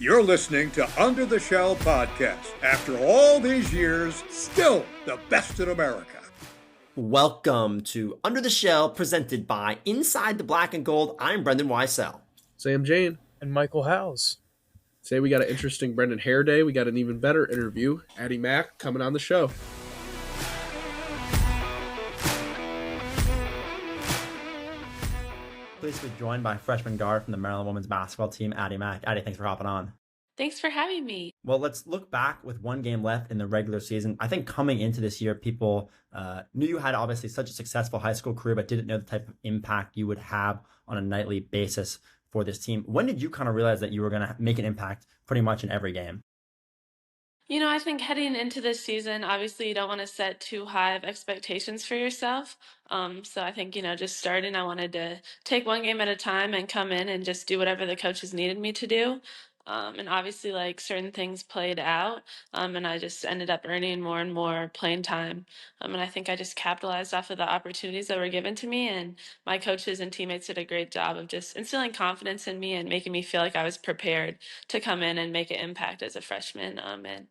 You're listening to Under the Shell Podcast. After all these years, still the best in America. Welcome to Under the Shell, presented by Inside the Black and Gold. I'm Brendan Weissel. Sam Jane. And Michael Howes. Today we got an interesting Brendan Hair Day. We got an even better interview. Addi Mack coming on the show. Pleased to be joined by freshman guard from the Maryland women's basketball team, Addi Mack. Addi, thanks for hopping on. Thanks for having me. Well, let's look back with one game left in the regular season. I think coming into this year, people knew you had obviously such a successful high school career, but didn't know the type of impact you would have on a nightly basis for this team. When did you kind of realize that you were going to make an impact pretty much in every game? I think heading into this season, obviously you don't want to set too high of expectations for yourself. So I think, just starting, I wanted to take one game at a time and come in and just do whatever the coaches needed me to do. And obviously, certain things played out, and I just ended up earning more and more playing time. And I think I just capitalized off of the opportunities that were given to me, and my coaches and teammates did a great job of just instilling confidence in me and making me feel like I was prepared to come in and make an impact as a freshman. And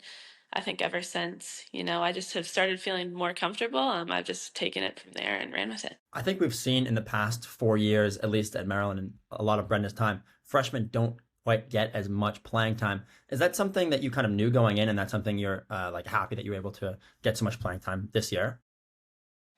I think ever since, I just have started feeling more comfortable. I've just taken it from there and ran with it. I think we've seen in the past 4 years, at least at Maryland and a lot of Brenda's time, freshmen don't quite get as much playing time. Is that something that you kind of knew going in, and that's something you're happy that you were able to get so much playing time this year?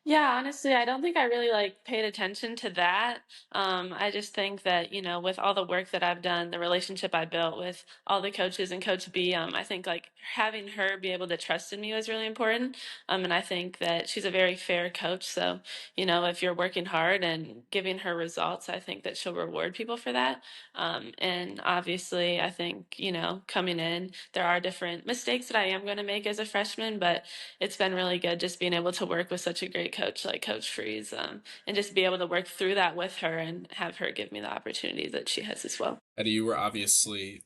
Yeah, honestly, I don't think I really paid attention to that. I just think that, with all the work that I've done, the relationship I built with all the coaches and Coach B, I think having her be able to trust in me was really important. And I think that she's a very fair coach. So, if you're working hard and giving her results, I think that she'll reward people for that. And obviously, I think, coming in, there are different mistakes that I am going to make as a freshman, but it's been really good just being able to work with such a great coach like Coach Freeze, and just be able to work through that with her and have her give me the opportunities that she has as well. Addi, you were obviously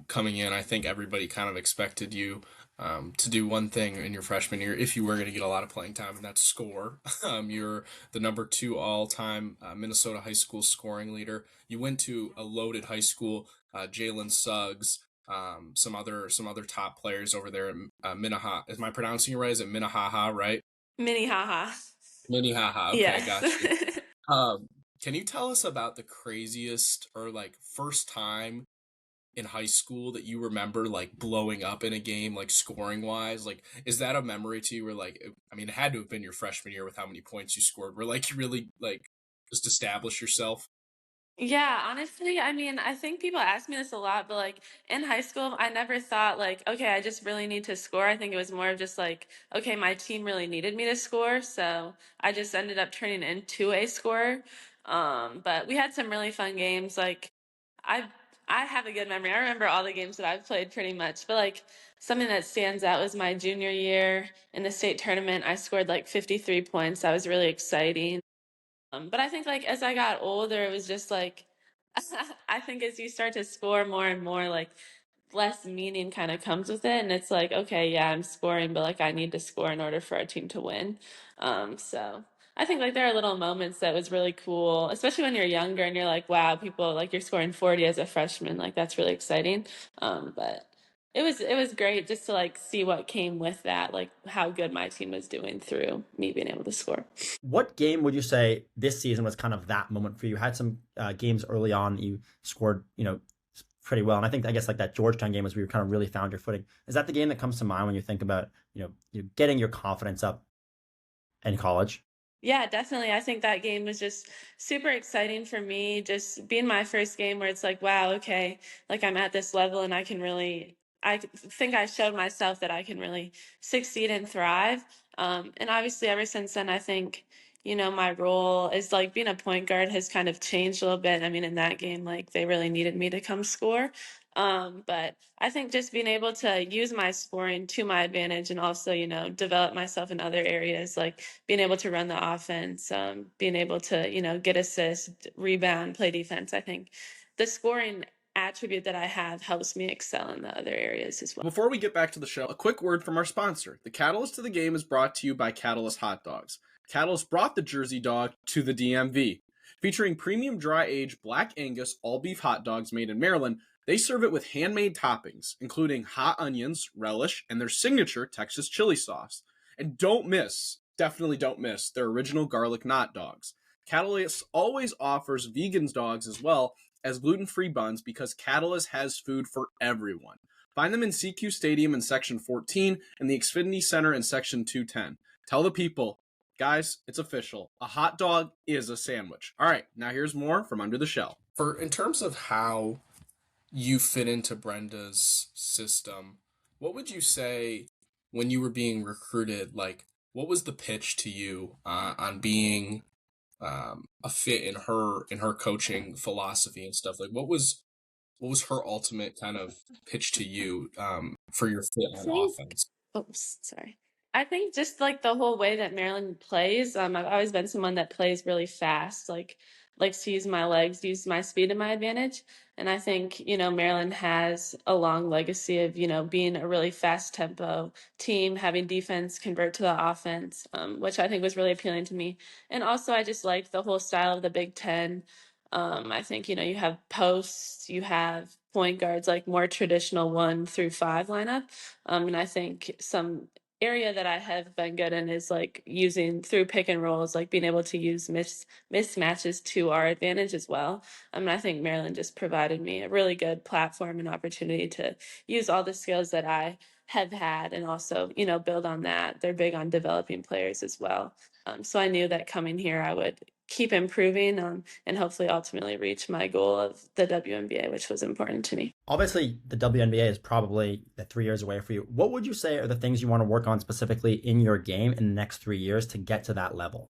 coming in. I think everybody kind of expected you to do one thing in your freshman year if you were going to get a lot of playing time, and that's score. You're the number 2 all-time Minnesota high school scoring leader. You went to a loaded high school, Jalen Suggs, some other top players over there at Minnehaha. Am I pronouncing it right? Is it Minnehaha, right? Minnehaha. Minnehaha. Okay, Yes. Gotcha. Can you tell us about the craziest or first time in high school that you remember blowing up in a game, scoring wise? Is that a memory to you where it had to have been your freshman year with how many points you scored, where you really just establish yourself? Yeah, honestly, I think people ask me this a lot, but in high school, I never thought okay, I just really need to score. I think it was more of just okay, my team really needed me to score, so I just ended up turning into a scorer. But we had some really fun games. I I have a good memory. I remember all the games that I've played pretty much, but something that stands out was my junior year in the state tournament. I scored 53 points. That was really exciting. But I think as I got older, it was just I think as you start to score more and more, less meaning kind of comes with it, and it's okay, yeah, I'm scoring, but I need to score in order for our team to win. So I think there are little moments that was really cool, especially when you're younger and you're wow, people you're scoring 40 as a freshman, that's really exciting. But it was great just to see what came with that, how good my team was doing through me being able to score. What game would you say this season was kind of that moment for you? You had some games early on that you scored, pretty well. And I guess that Georgetown game was where you kind of really found your footing. Is that the game that comes to mind when you think about, you getting your confidence up in college? Yeah, definitely. I think that game was just super exciting for me, just being my first game where it's wow, okay, I'm at this level and I think I showed myself that I can really succeed and thrive. And obviously ever since then, I think, my role is being a point guard has kind of changed a little bit. In that game, they really needed me to come score. But I think just being able to use my scoring to my advantage and also, develop myself in other areas, being able to run the offense, being able to, get assists, rebound, play defense. I think the scoring attribute that I have helps me excel in the other areas as well. Before we get back to the show, a quick word from our sponsor. The Catalyst to the Game is brought to you by Catalyst Hot Dogs. Catalyst brought the Jersey dog to the DMV. Featuring premium dry-aged Black Angus all-beef hot dogs made in Maryland, They serve it with handmade toppings, including hot onions, relish, and their signature Texas chili sauce. And don't miss, definitely don't miss, their original garlic knot dogs. Catalyst always offers vegans dogs as well as gluten-free buns because Catalyst has food for everyone. Find them in CQ Stadium in Section 14 and the Xfinity Center in Section 210. Tell the people, guys, it's official. A hot dog is a sandwich. All right, now here's more from Under the Shell. In terms of how you fit into Brenda's system, what would you say when you were being recruited? Like, what was the pitch to you on being a fit in her coaching philosophy and stuff? Like, what was her ultimate kind of pitch to you for your fit I on think, offense? oops, sorry. I think just like the whole way that Maryland plays, I've always been someone that plays really fast, like likes to use my legs, use my speed to my advantage. And I think, Maryland has a long legacy of, being a really fast tempo team, having defense convert to the offense, which I think was really appealing to me. And also I just liked the whole style of the Big Ten. I think, you have posts, you have point guards, like more traditional 1 through 5 lineup. And I think some area that I have been good in is like using through pick and rolls, like being able to use mismatches to our advantage as well. I think Maryland just provided me a really good platform and opportunity to use all the skills that I have had and also, build on that. They're big on developing players as well. So I knew that coming here, I would keep improving and hopefully ultimately reach my goal of the WNBA, which was important to me. Obviously, the WNBA is probably the 3 years away for you. What would you say are the things you want to work on specifically in your game in the next 3 years to get to that level?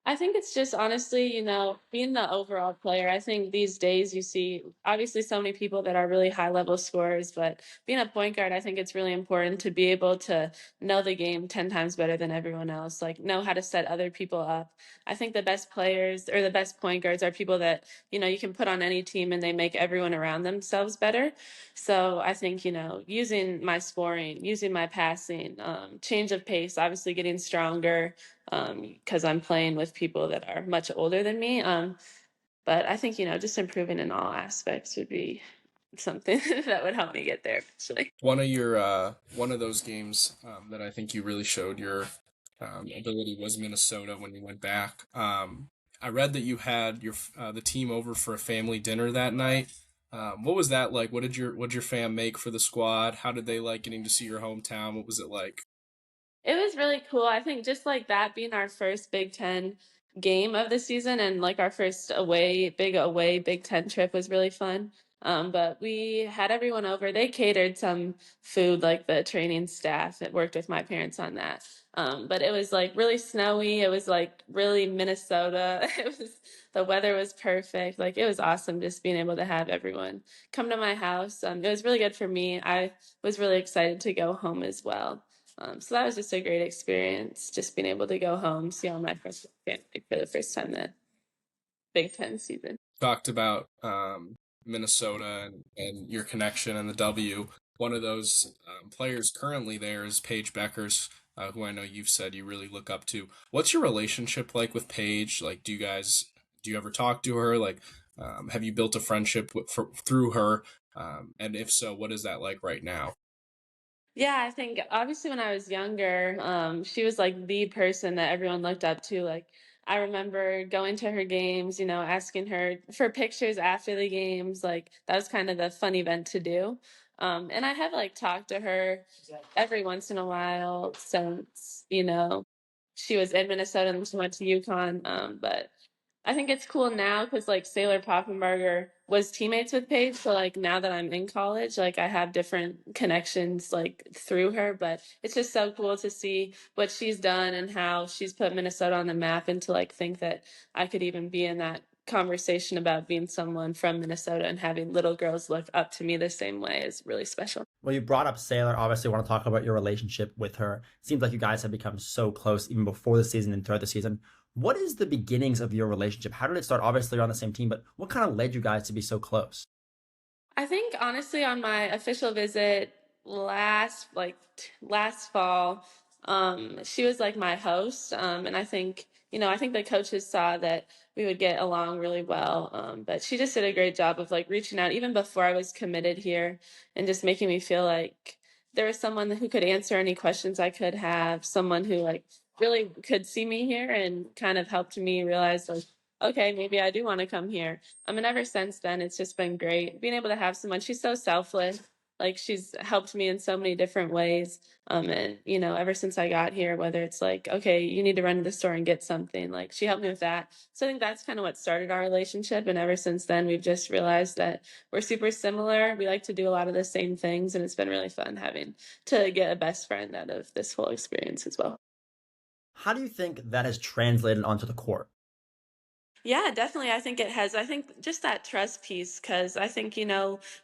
I think it's just honestly, being the overall player. I think these days you see obviously so many people that are really high level scorers, but being a point guard, I think it's really important to be able to know the game 10 times better than everyone else, like know how to set other people up. I think the best players or the best point guards are people that, you can put on any team and they make everyone around themselves better. So I think, using my scoring, using my passing, change of pace, obviously getting stronger, because I'm playing with people that are much older than me. But I think, just improving in all aspects would be something that would help me get there eventually. One of those games that I think you really showed your ability was Minnesota when you went back. I read that you had the team over for a family dinner that night. What was that like? What did your fam make for the squad? How did they like getting to see your hometown? What was it like? It was really cool. I think just like that being our first Big Ten game of the season and like our first away Big Ten trip was really fun. But we had everyone over. They catered some food, like the training staff that worked with my parents on that. But it was like really snowy. It was like really Minnesota. The weather was perfect. Like it was awesome just being able to have everyone come to my house. It was really good for me. I was really excited to go home as well. So that was just a great experience, just being able to go home, see all my friends and family for the first time that Big Ten season. Talked about Minnesota and your connection and the W. One of those players currently there is Paige Beckers, who I know you've said you really look up to. What's your relationship like with Paige? Like, do you ever talk to her? Like, have you built a friendship through her? And if so, what is that like right now? Yeah, I think obviously when I was younger, she was like the person that everyone looked up to. Like I remember going to her games, asking her for pictures after the games. Like that was kind of the fun event to do. And I have like talked to her every once in a while since, she was in Minnesota and she went to UConn. But I think it's cool now because like Sailor Poffenbarger was teammates with Paige. So like now that I'm in college, like I have different connections like through her. But it's just so cool to see what she's done and how she's put Minnesota on the map and to like think that I could even be in that conversation about being someone from Minnesota and having little girls look up to me the same way is really special. Well, you brought up Sailor. Obviously, want to talk about your relationship with her. Seems like you guys have become so close even before the season and throughout the season. What is the beginnings of your relationship? How did it start? Obviously, you're on the same team, but what kind of led you guys to be so close? I think honestly on my official visit last fall, she was like my host. And I think, I think the coaches saw that we would get along really well. But she just did a great job of like reaching out even before I was committed here and just making me feel like there was someone who could answer any questions I could have, someone who like really could see me here and kind of helped me realize like, okay, maybe I do want to come here. And ever since then, it's just been great being able to have someone. She's so selfless. Like she's helped me in so many different ways. And ever since I got here, whether it's like, okay, you need to run to the store and get something, like she helped me with that. So I think that's kind of what started our relationship. And ever since then, we've just realized that we're super similar. We like to do a lot of the same things, and it's been really fun having to get a best friend out of this whole experience as well. How do you think that has translated onto the court? Yeah, definitely. I think it has. I think just that trust piece, because I think,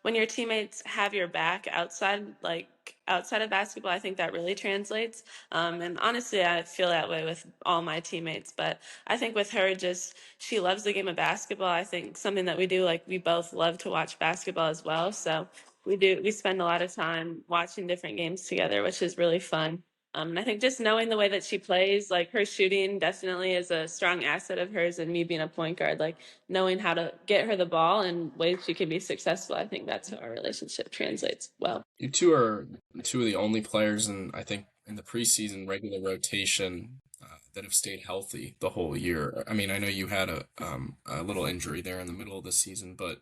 when your teammates have your back outside of basketball, I think that really translates. And honestly, I feel that way with all my teammates. But I think with her, just she loves the game of basketball. I think something that we do, like we both love to watch basketball as well. So we spend a lot of time watching different games together, which is really fun. And I think just knowing the way that she plays, like her shooting definitely is a strong asset of hers, and me being a point guard, like knowing how to get her the ball and ways she can be successful. I think that's how our relationship translates well. You two are two of the only players I think, in the preseason regular rotation that have stayed healthy the whole year. I mean, I know you had a little injury there in the middle of the season, but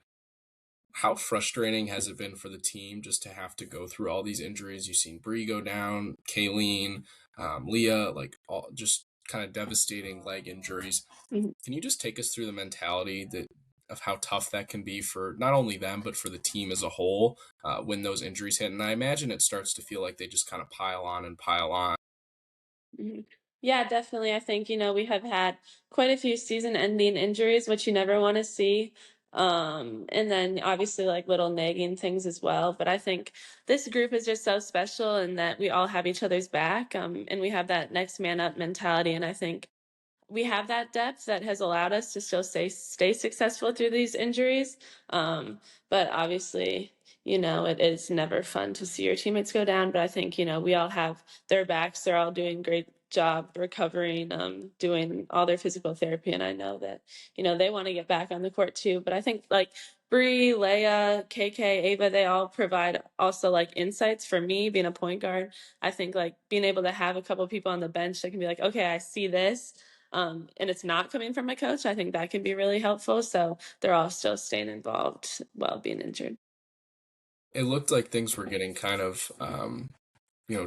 how frustrating has it been for the team just to have to go through all these injuries? You've seen Bree go down, Kayleen, Leah, like all just kind of devastating leg injuries. Mhm. Can you just take us through the mentality of how tough that can be for not only them but for the team as a whole when those injuries hit? And I imagine it starts to feel like they just kind of pile on and pile on. Mhm. Yeah, definitely. I think, we have had quite a few season-ending injuries, which you never want to see. And then obviously like little nagging things as well. But I think this group is just so special in that we all have each other's back, and we have that next man up mentality. And I think we have that depth that has allowed us to still stay successful through these injuries. But obviously, it is never fun to see your teammates go down. But I think, we all have their backs. They're all doing a great job recovering, doing all their physical therapy. And I know that, they want to get back on the court too. But I think like Bree, Leia, KK, Ava, they all provide also like insights for me being a point guard. I think like being able to have a couple people on the bench that can be like, okay, I see this, and it's not coming from a coach, I think that can be really helpful. So they're all still staying involved while being injured. It looked like things were getting kind of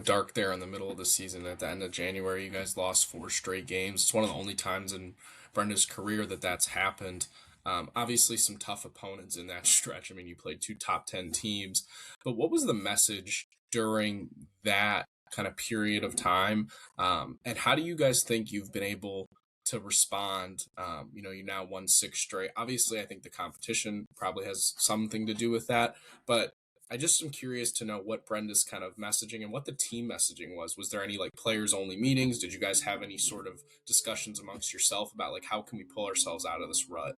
dark there in the middle of the season. At the end of January, you guys lost 4 straight games. It's one of the only times in Brenda's career that that's happened. Obviously, some tough opponents in that stretch. I mean, you played two top 10 teams. But what was the message during that kind of period of time? And how do you guys think you've been able to respond? You now won 6 straight. Obviously, I think the competition probably has something to do with that. But I just am curious to know what Brenda's kind of messaging and what the team messaging was. Was there any like players only meetings? Did you guys have any sort of discussions amongst yourself about like how can we pull ourselves out of this rut?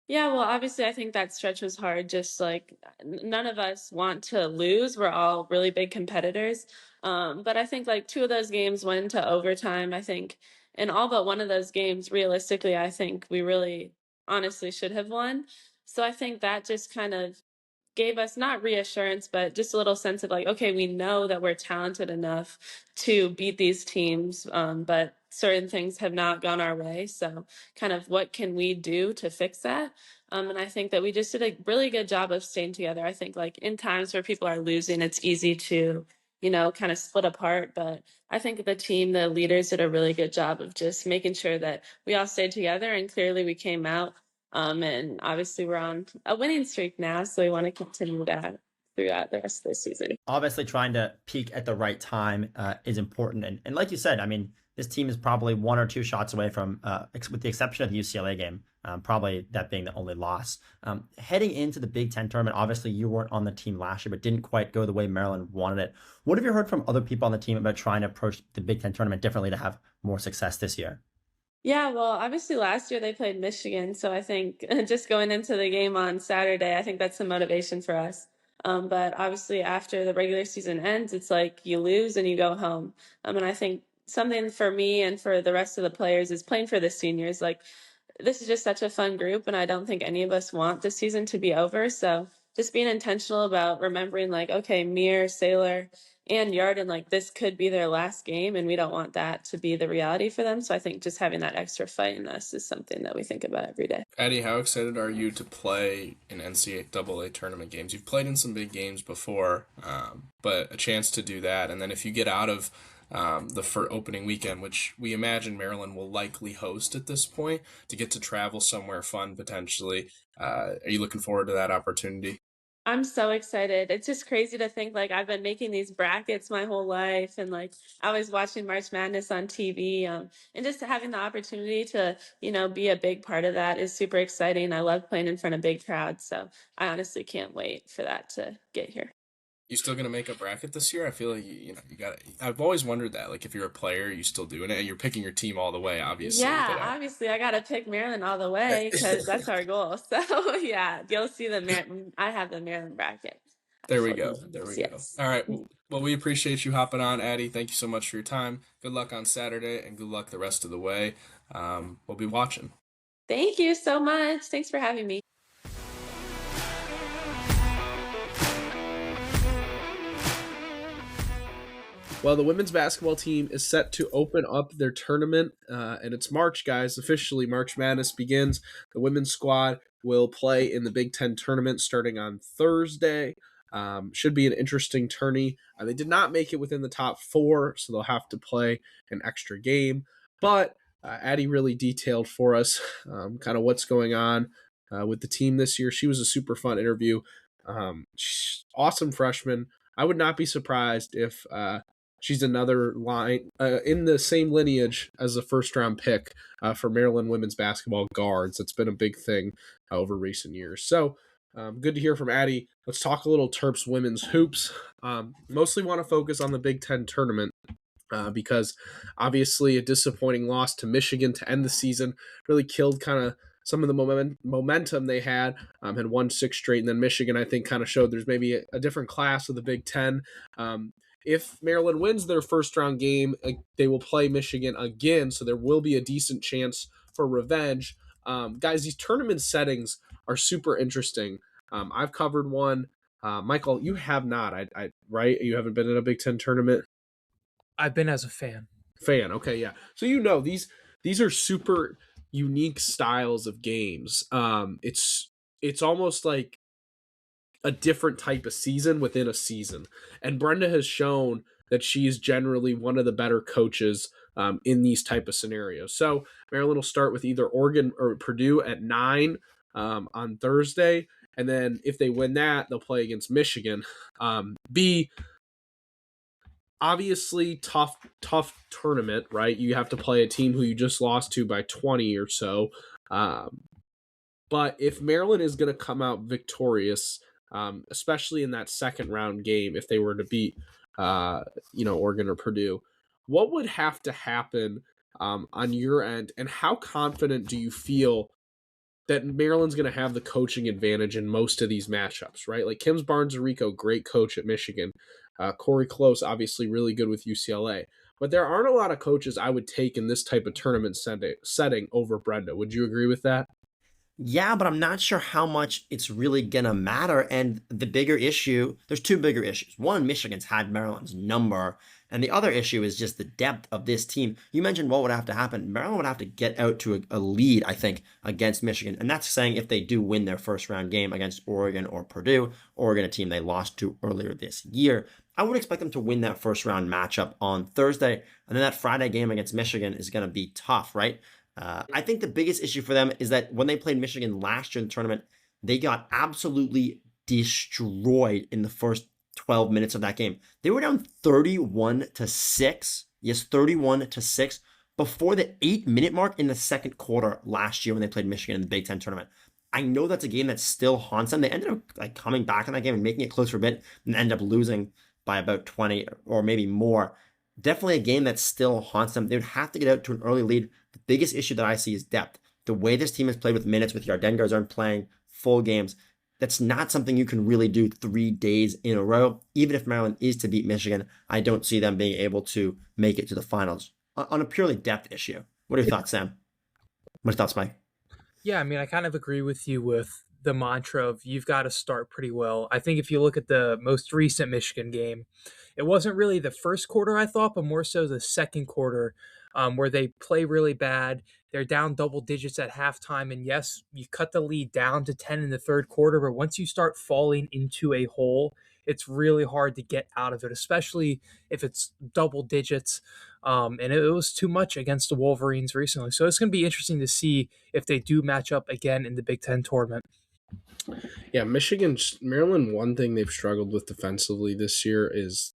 Yeah, well, obviously, I think that stretch was hard. Just like none of us want to lose. We're all really big competitors. But I think like two of those games went into overtime. I think in all but one of those games, realistically, I think we really honestly should have won. So I think that just kind of gave us not reassurance, but just a little sense of like, okay, we know that we're talented enough to beat these teams, but certain things have not gone our way. So, kind of what can we do to fix that? And I think that we just did a really good job of staying together. I think, like, in times where people are losing, it's easy to, kind of split apart. But I think the team, the leaders did a really good job of just making sure that we all stayed together. And clearly we came out, and obviously we're on a winning streak now, so we want to continue that throughout the rest of the season. Obviously, trying to peak at the right time is important. And like you said, I mean, this team is probably 1 or 2 shots away from, with the exception of the UCLA game, probably that being the only loss. Heading into the Big Ten tournament, obviously you weren't on the team last year, but didn't quite go the way Maryland wanted it. What have you heard from other people on the team about trying to approach the Big Ten tournament differently to have more success this year? Yeah, well, obviously last year they played Michigan, so I think just going into the game on Saturday, I think that's some motivation for us. But obviously after the regular season ends, it's like you lose and you go home. And I think something for me and for the rest of the players is playing for the seniors. Like, this is just such a fun group, and I don't think any of us want the season to be over. So just being intentional about remembering, like, okay, Mir, Sailor, and Yarden, like, this could be their last game, and we don't want that to be the reality for them. So I think just having that extra fight in us is something that we think about every day. Addi, how excited are you to play in NCAA tournament games? You've played in some big games before, but a chance to do that, and then if you get out of the opening weekend, which we imagine Maryland will likely host at this point, to get to travel somewhere fun potentially. Are you looking forward to that opportunity? I'm so excited. It's just crazy to think, like, I've been making these brackets my whole life, and like I was watching March Madness on TV, and just having the opportunity to, be a big part of that is super exciting. I love playing in front of big crowds, so I honestly can't wait for that to get here. You still gonna make a bracket this year? I feel like you got. I've always wondered that. Like, if you're a player, you still doing it, and you're picking your team all the way, obviously. Yeah, But obviously I gotta pick Maryland all the way because that's our goal. So yeah, you'll see I have the Maryland bracket. there we For go. you. There we go. Yes. All right. Well, we appreciate you hopping on, Addi. Thank you so much for your time. Good luck on Saturday, and good luck the rest of the way. We'll be watching. Thank you so much. Thanks for having me. Well, the women's basketball team is set to open up their tournament, and it's March, guys. Officially, March Madness begins. The women's squad will play in the Big Ten tournament starting on Thursday. Should be an interesting tourney. They did not make it within the top four, so they'll have to play an extra game. But Addi really detailed for us kind of what's going on with the team this year. She was a super fun interview. Awesome freshman. I would not be surprised if she's another line in the same lineage as a first-round pick for Maryland women's basketball guards. It's been a big thing over recent years. So good to hear from Addi. Let's talk a little Terps women's hoops. Mostly want to focus on the Big Ten tournament because obviously a disappointing loss to Michigan to end the season really killed kind of some of the momentum they had won 6 straight, and then Michigan, I think, kind of showed there's maybe a different class of the Big Ten. If Maryland wins their first round game, they will play Michigan again, so there will be a decent chance for revenge. Guys, these tournament settings are super interesting. I've covered one. Michael, you have not, right? You haven't been in a Big Ten tournament? I've been as a fan. Okay, yeah. So these are super unique styles of games. It's almost like a different type of season within a season. And Brenda has shown that she's generally one of the better coaches in these type of scenarios. So Maryland will start with either Oregon or Purdue at 9 on Thursday. And then if they win that, they'll play against Michigan. Obviously tough tournament, right? You have to play a team who you just lost to by 20 or so. But if Maryland is going to come out victorious, especially in that second round game, if they were to beat, Oregon or Purdue, what would have to happen on your end, and how confident do you feel that Maryland's going to have the coaching advantage in most of these matchups, right? Like Kim Barnes-Rico, great coach at Michigan. Corey Close, obviously really good with UCLA. But there aren't a lot of coaches I would take in this type of tournament setting over Brenda. Would you agree with that? Yeah, but I'm not sure how much it's really going to matter. And the bigger issue, there's two bigger issues. One, Michigan's had Maryland's number. And the other issue is just the depth of this team. You mentioned what would have to happen. Maryland would have to get out to a lead, I think, against Michigan. And that's saying if they do win their first round game against Oregon or Purdue, Oregon, a team they lost to earlier this year, I would expect them to win that first round matchup on Thursday. And then that Friday game against Michigan is going to be tough, right? I think the biggest issue for them is that when they played Michigan last year in the tournament, they got absolutely destroyed in the first 12 minutes of that game. They were down 31-6. Yes, 31-6 before the 8-minute mark in the second quarter last year when they played Michigan in the Big Ten tournament. I know that's a game that still haunts them. They ended up coming back in that game and making it close for a bit and ended up losing by about 20 or maybe more. Definitely a game that still haunts them. They would have to get out to an early lead. The biggest issue that I see is depth. The way this team has played with minutes, with Yarden guards aren't playing full games, that's not something you can really do 3 days in a row. Even if Maryland is to beat Michigan, I don't see them being able to make it to the finals on a purely depth issue. What are your thoughts, Sam? What are your thoughts, Mike? Yeah, I mean, I kind of agree with you with the mantra of you've got to start pretty well. I think if you look at the most recent Michigan game, it wasn't really the first quarter, I thought, but more so the second quarter, where they play really bad. They're down double digits at halftime. And yes, you cut the lead down to 10 in the third quarter, but once you start falling into a hole, it's really hard to get out of it, especially if it's double digits. And it was too much against the Wolverines recently. So it's going to be interesting to see if they do match up again in the Big Ten tournament. Yeah, Maryland, one thing they've struggled with defensively this year is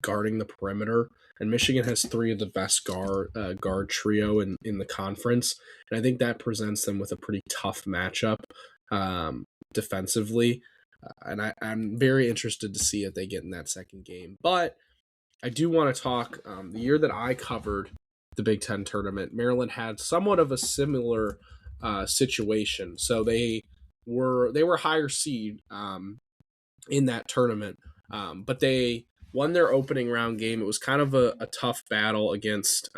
guarding the perimeter. And Michigan has three of the best guard trio in the conference. And I think that presents them with a pretty tough matchup defensively. And I'm very interested to see if they get in that second game. But I do want to talk the year that I covered the Big Ten tournament, Maryland had somewhat of a similar situation. So they were higher seed in that tournament, but they won their opening round game. It was kind of a tough battle against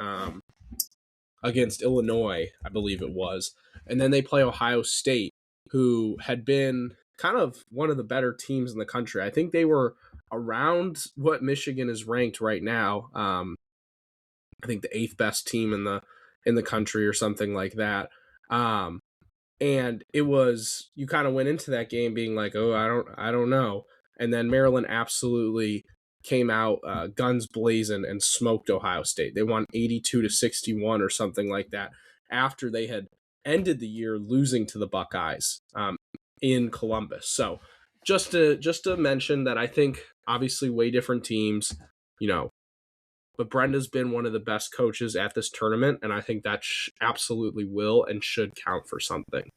Illinois, I believe it was, and then they play Ohio State, who had been kind of one of the better teams in the country. I think they were around what Michigan is ranked right now. I think the eighth best team in the country or something like that. And it was, you kind of went into that game being like, oh, I don't know. And then Maryland absolutely came out guns blazing and smoked Ohio State. They won 82-61 or something like that after they had ended the year losing to the Buckeyes in Columbus. So just to mention that, I think obviously way different teams, but Brenda's been one of the best coaches at this tournament, and I think that absolutely will and should count for something.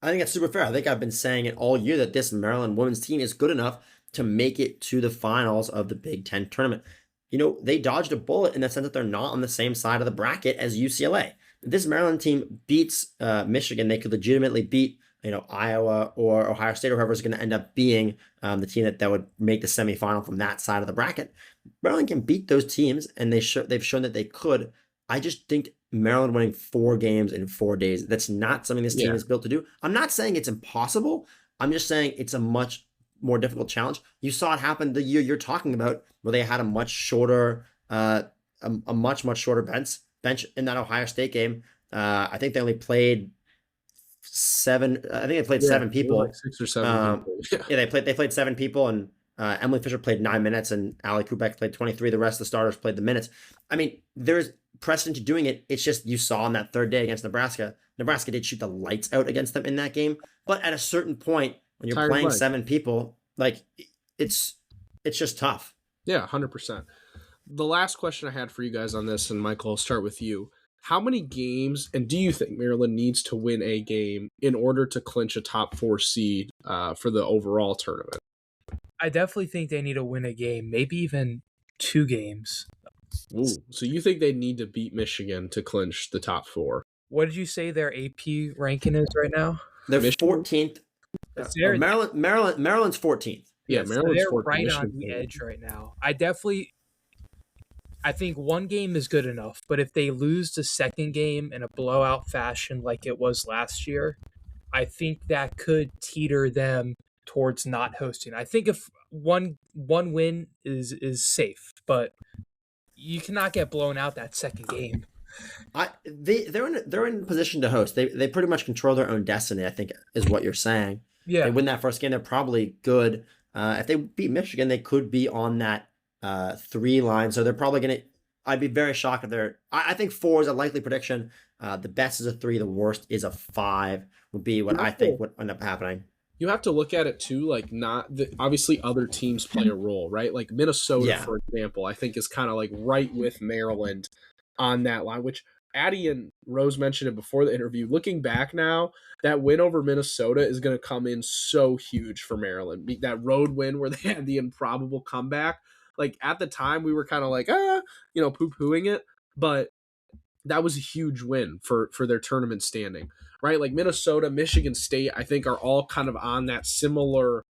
I think that's super fair. I think I've been saying it all year that this Maryland women's team is good enough to make it to the finals of the Big Ten tournament. They dodged a bullet in the sense that they're not on the same side of the bracket as UCLA. If this Maryland team beats Michigan, they could legitimately beat Iowa or Ohio State or whoever's going to end up being the team that would make the semifinal from that side of the bracket. Maryland can beat those teams, and they've shown that they could. I just think Maryland winning 4 games in 4 days, that's not something this team is built to do. I'm not saying it's impossible. I'm just saying it's a much more difficult challenge. You saw it happen the year you're talking about, where they had a much shorter, a much shorter bench in that Ohio State game. I think they only played 7. I think they played 7 people. Like 6 or 7 people. Yeah, they played 7 people, and Emily Fisher played 9 minutes, and Ali Kubek played 23. The rest of the starters played the minutes. I mean, there's precedent to doing it. It's just you saw on that third day against Nebraska. Nebraska did shoot the lights out against them in that game, but at a certain point, when you're playing 7 people, like it's just tough. Yeah, 100%. The last question I had for you guys on this, and Michael, I'll start with you. How many games, and do you think Maryland needs to win a game in order to clinch a top 4 seed for the overall tournament? I definitely think they need to win a game, maybe even 2 games. Ooh, so you think they need to beat Michigan to clinch the top 4? What did you say their AP ranking is right now? They're 14th. Maryland's 14th. Yeah, Maryland's they're 14th. right Michigan's on the edge right now. I think 1 game is good enough, but if they lose the second game in a blowout fashion like it was last year, I think that could teeter them towards not hosting. I think if one win is safe, but you cannot get blown out that second game. They're in position to host. They pretty much control their own destiny, I think, is what you're saying. Yeah. They win that first game, they're probably good. If they beat Michigan, they could be on that 3 line. So they're probably going to, I'd be very shocked if they're, I think 4 is a likely prediction. The best is a 3, the worst is a 5 would be what I think would end up happening. You have to look at it too, like obviously other teams play a role, right? Like Minnesota, for example, I think is kind of like right with Maryland on that line, which Addi and Rose mentioned it before the interview. Looking back now, that win over Minnesota is going to come in so huge for Maryland. That road win where they had the improbable comeback. Like at the time we were kind of like, poo-pooing it, but that was a huge win for their tournament standing, right? Like Minnesota, Michigan State, I think are all kind of on that similar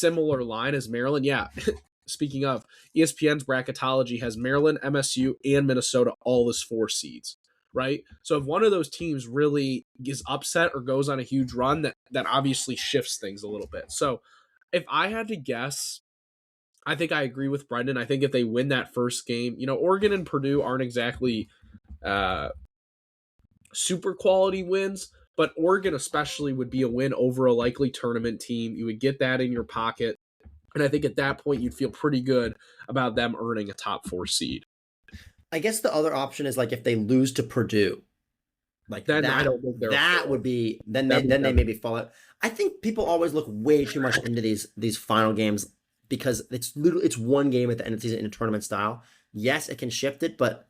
line as Maryland. Yeah, speaking of, ESPN's bracketology has Maryland, MSU, and Minnesota all as 4 seeds, right? So if one of those teams really is upset or goes on a huge run, that obviously shifts things a little bit. So if I had to guess, I think I agree with Brendan. I think if they win that first game, Oregon and Purdue aren't exactly super quality wins, but Oregon especially would be a win over a likely tournament team. You would get that in your pocket. And I think at that point, you'd feel pretty good about them earning a top 4 seed. I guess the other option is like if they lose to Purdue, like Then that, I don't think that would be then they maybe fall out. I think people always look way too much into these final games because it's one game at the end of the season in a tournament style. Yes, it can shift it, but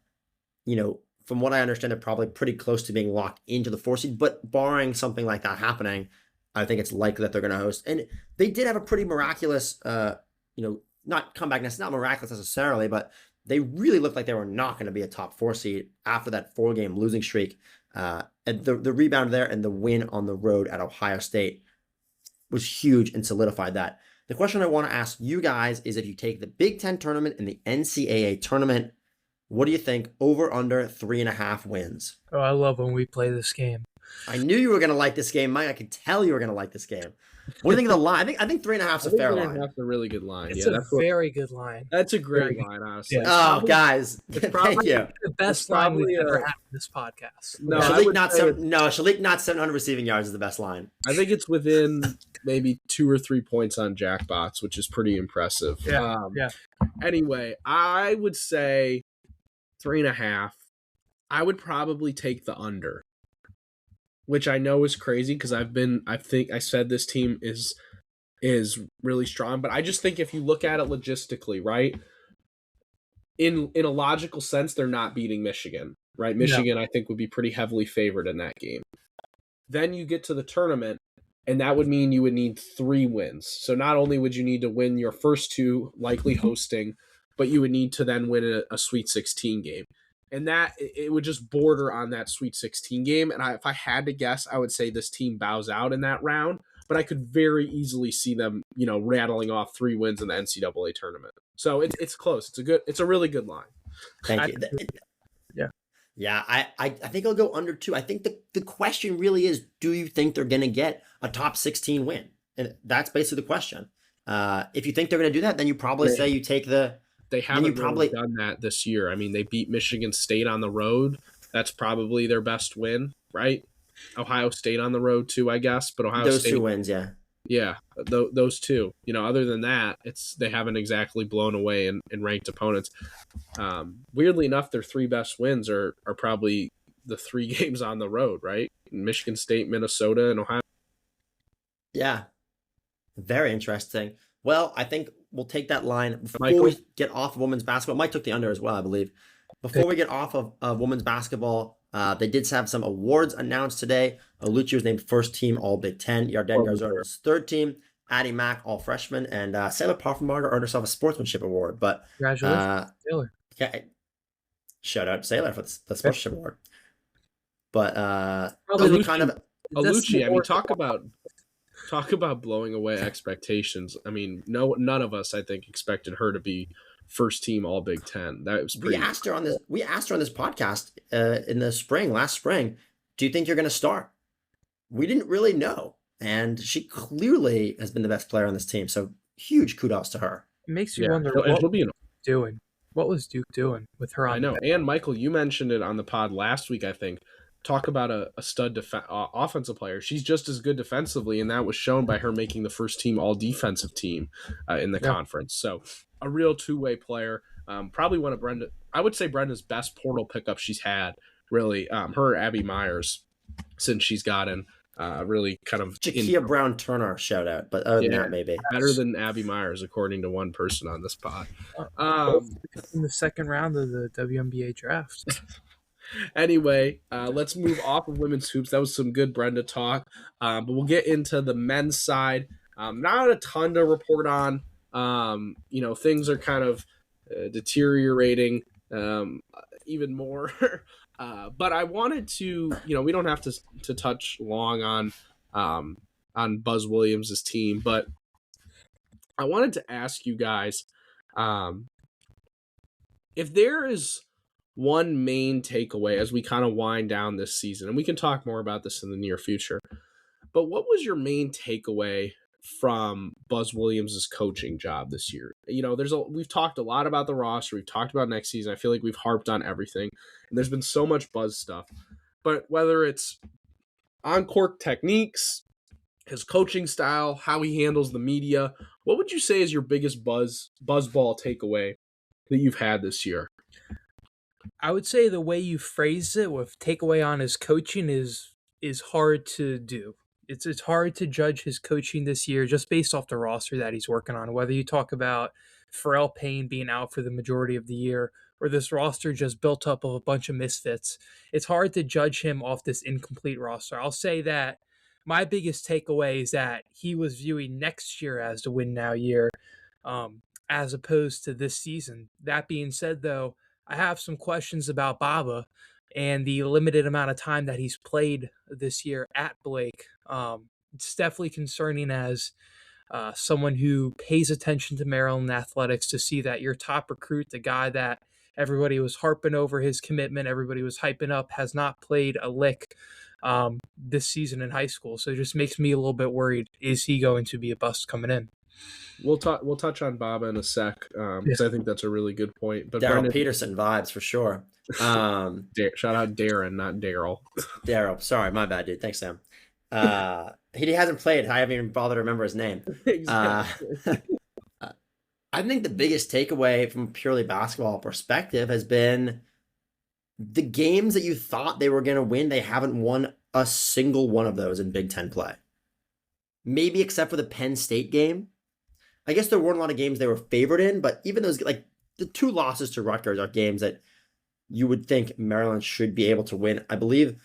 from what I understand, they're probably pretty close to being locked into the 4 seed. But barring something like that happening, I think it's likely that they're going to host. And they did have a pretty miraculous, not comeback. It's not miraculous necessarily, but they really looked like they were not going to be a top 4 seed after that 4-game losing streak. And the rebound there and the win on the road at Ohio State was huge and solidified that. The question I want to ask you guys is if you take the Big Ten tournament and the NCAA tournament, what do you think? Over, under 3.5 wins? Oh, I love when we play this game. I knew you were going to like this game, Mike. I could tell you were going to like this game. What do you think of the line? I think 3.5 is a fair line. 3.5 is a really good line. It's a very good line. That's a great line, honestly. Yeah. Oh, guys, thank you. The best line we've ever had in this podcast. No, Shalik not 700 receiving yards is the best line. I think it's within maybe 2 or 3 points on jackbots, which is pretty impressive. Yeah. Anyway, I would say 3.5. I would probably take the under, which I know is crazy because I think I said this team is really strong, but I just think if you look at it logistically, right, in a logical sense, they're not beating Michigan, right? Michigan, I think, would be pretty heavily favored in that game. Then you get to the tournament, and that would mean you would need 3 wins. So not only would you need to win your first 2, likely hosting, but you would need to then win a Sweet 16 game. And that it would just border on that Sweet 16 game. And if I had to guess, I would say this team bows out in that round. But I could very easily see them, rattling off 3 wins in the NCAA tournament. So it's close. It's a really good line. Thank you. Yeah. I think I'll go under 2. I think the question really is, do you think they're going to get a top 16 win? And that's basically the question. If you think they're going to do that, then you probably say you take the. They haven't really done that this year. I mean, they beat Michigan State on the road. That's probably their best win, right? Ohio State on the road too, I guess. But those 2 wins, yeah. Yeah, those 2. Other than that, they haven't exactly blown away in ranked opponents. Weirdly enough, their 3 best wins are probably the 3 games on the road, right? Michigan State, Minnesota, and Ohio. Yeah, very interesting. Well, I think we'll take that line before we get off of women's basketball. Mike took the under as well, I believe. Before we get off of women's basketball, they did have some awards announced today. Lucci was named first team All Big Ten. Yarden Garzard was third team. Addi Mack, all freshman. And Saylor Parfumbarger earned herself a sportsmanship award. But congratulations, Saylor. Yeah, shout out to Saylor for the sportsmanship award. But those were kind of Lucci. I mean, talk about blowing away expectations. I mean, none of us, I think, expected her to be first team All Big Ten. That was pretty. We asked her on this podcast in the last spring. Do you think you're going to start? We didn't really know, and she clearly has been the best player on this team. So huge kudos to her. It makes you wonder what was Duke doing with her on. I know. And Michael, you mentioned it on the pod last week, I think. Talk about a stud offensive player. She's just as good defensively, and that was shown by her making the first team all defensive team in the conference. So a real 2-way player. Probably one of Brenda's best portal pickups she's had, really. Her Abby Myers, since she's gotten really kind of Jakia Brown Turner shout out, but other than that, maybe better than Abby Myers, according to one person on this pod. In the second round of the WNBA draft. Anyway, let's move off of women's hoops. That was some good Brenda talk, but we'll get into the men's side. Not a ton to report on. Things are kind of deteriorating even more. But I wanted to, we don't have to touch long on Buzz Williams' team, but I wanted to ask you guys, Um, if there is one main takeaway as we kind of wind down this season, and we can talk more about this in the near future, but what was your main takeaway from Buzz Williams' coaching job this year? You know, we've talked a lot about the roster, we've talked about next season. I feel like we've harped on everything, and there's been so much Buzz stuff. But whether it's on-court techniques, his coaching style, how he handles the media, what would you say is your biggest buzzball takeaway that you've had this year? I would say the way you phrase it with takeaway on his coaching is hard to do. It's hard to judge his coaching this year just based off the roster that he's working on. Whether you talk about Pharrell Payne being out for the majority of the year or this roster just built up of a bunch of misfits, it's hard to judge him off this incomplete roster. I'll say that my biggest takeaway is that he was viewing next year as the win now year, as opposed to this season. That being said, though, I have some questions about Baba and the limited amount of time that he's played this year at Blake. It's definitely concerning as someone who pays attention to Maryland athletics to see that your top recruit, the guy that everybody was harping over his commitment, everybody was hyping up, has not played a lick this season in high school. So it just makes me a little bit worried. Is he going to be a bust coming in? We'll touch on Baba in a sec because I think that's a really good point. But Daryl Peterson vibes for sure. Shout out Darren, not Daryl. Daryl, sorry, my bad, dude. Thanks, Sam. He hasn't played. I haven't even bothered to remember his name. Exactly. I think the biggest takeaway from a purely basketball perspective has been the games that you thought they were going to win. They haven't won a single one of those in Big Ten play. Maybe except for the Penn State game. I guess there weren't a lot of games they were favored in, but even those, like the 2 losses to Rutgers are games that you would think Maryland should be able to win. I believe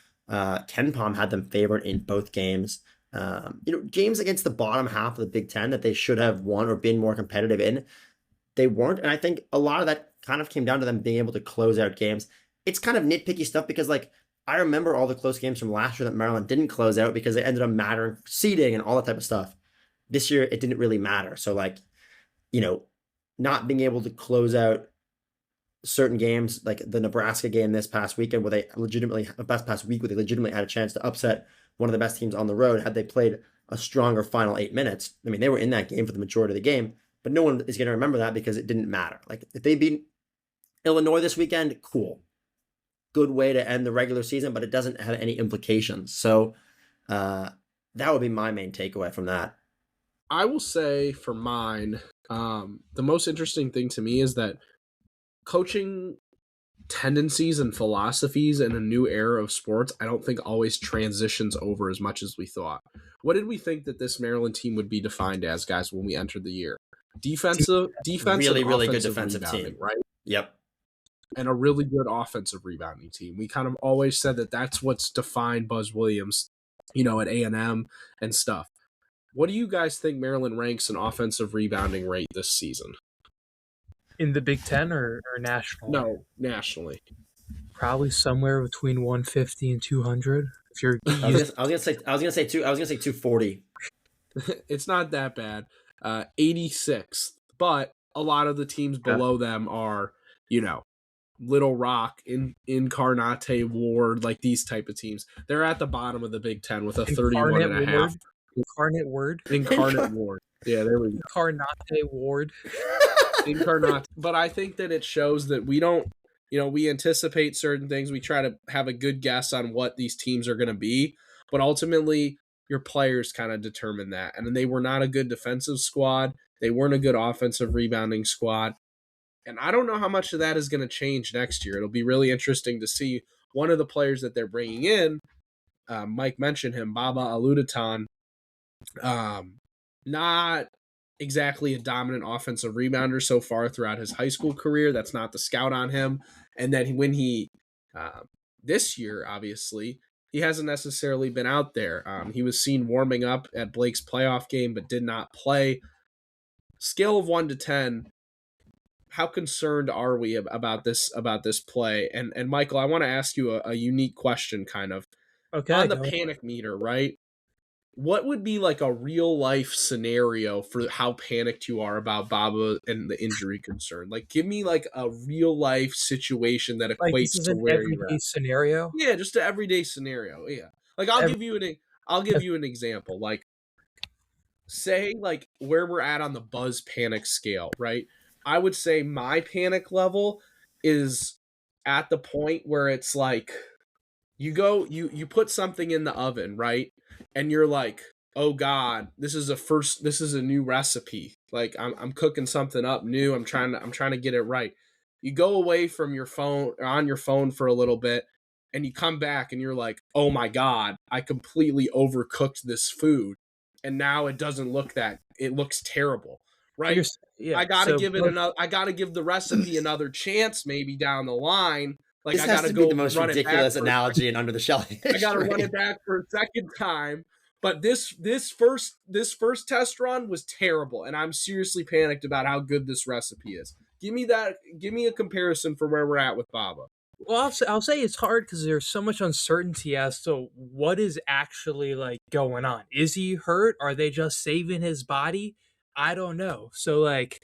Ken Pom had them favored in both games. Games against the bottom half of the Big Ten that they should have won or been more competitive in, they weren't. And I think a lot of that kind of came down to them being able to close out games. It's kind of nitpicky stuff because, like, I remember all the close games from last year that Maryland didn't close out because they ended up mattering for seeding and all that type of stuff. This year, it didn't really matter. So, like, not being able to close out certain games, like the Nebraska game this past weekend, where they legitimately had a chance to upset one of the best teams on the road had they played a stronger final 8 minutes. I mean, they were in that game for the majority of the game, but no one is going to remember that because it didn't matter. Like, if they beat Illinois this weekend, cool. Good way to end the regular season, but it doesn't have any implications. So that would be my main takeaway from that. I will say for mine, the most interesting thing to me is that coaching tendencies and philosophies in a new era of sports, I don't think always transitions over as much as we thought. What did we think that this Maryland team would be defined as, guys, when we entered the year? Defensive, really good defensive team, right? Yep. And a really good offensive rebounding team. We kind of always said that that's what's defined Buzz Williams, at A&M and stuff. What do you guys think Maryland ranks in offensive rebounding rate this season? In the Big Ten or national? No, nationally. Probably somewhere between 150 and 200. If you're, I was gonna say 240. It's not that bad. 86th, but a lot of the teams below them are, Little Rock, Incarnate Ward, like these type of teams. They're at the bottom of the Big Ten with a 31.5. Incarnate Ward. Yeah, there we go. Incarnate Ward. Incarnate. But I think that it shows that we don't, we anticipate certain things. We try to have a good guess on what these teams are going to be. But ultimately, your players kind of determine that. And they were not a good defensive squad. They weren't a good offensive rebounding squad. And I don't know how much of that is going to change next year. It'll be really interesting to see one of the players that they're bringing in. Mike mentioned him, Baba Aludatan. Not exactly a dominant offensive rebounder so far throughout his high school career. That's not the scout on him. And then when he, this year, obviously, he hasn't necessarily been out there. He was seen warming up at Blake's playoff game, but did not play. Scale of 1 to 10, how concerned are we about this play? And Michael, I want to ask you a unique question, kind of. Okay. On the panic meter, right? what would be like a real life scenario for how panicked you are about Baba and the injury concern? Like, give me like a real life situation that Like this equates is to an where you're everyday at. scenario. Yeah, just an everyday scenario. Yeah, like Every, I'll give you an example. Like, say like where we're at on the buzz panic scale, right? I would say my panic level is at the point where it's like you put something in the oven, right? And you're like, "Oh god, this is a new recipe. Like I'm cooking something up new. I'm trying to get it right." You go away from your phone or on your phone for a little bit and you come back and you're like, "Oh my god, I completely overcooked this food." And now it looks terrible, you're right? yeah. So I got to give the recipe another chance maybe down the line. Like This I has got to to be the go most run it back ridiculous for analogy in Under the Shell I got to run history. it back for a second time. But this first test run was terrible, and I'm seriously panicked about how good this recipe is. Give me that. Give me a comparison for where we're at with Baba. well, I'll say it's hard because there's so much uncertainty as to what is actually like going on. Is he hurt? Are they just saving his body? I don't know. So like,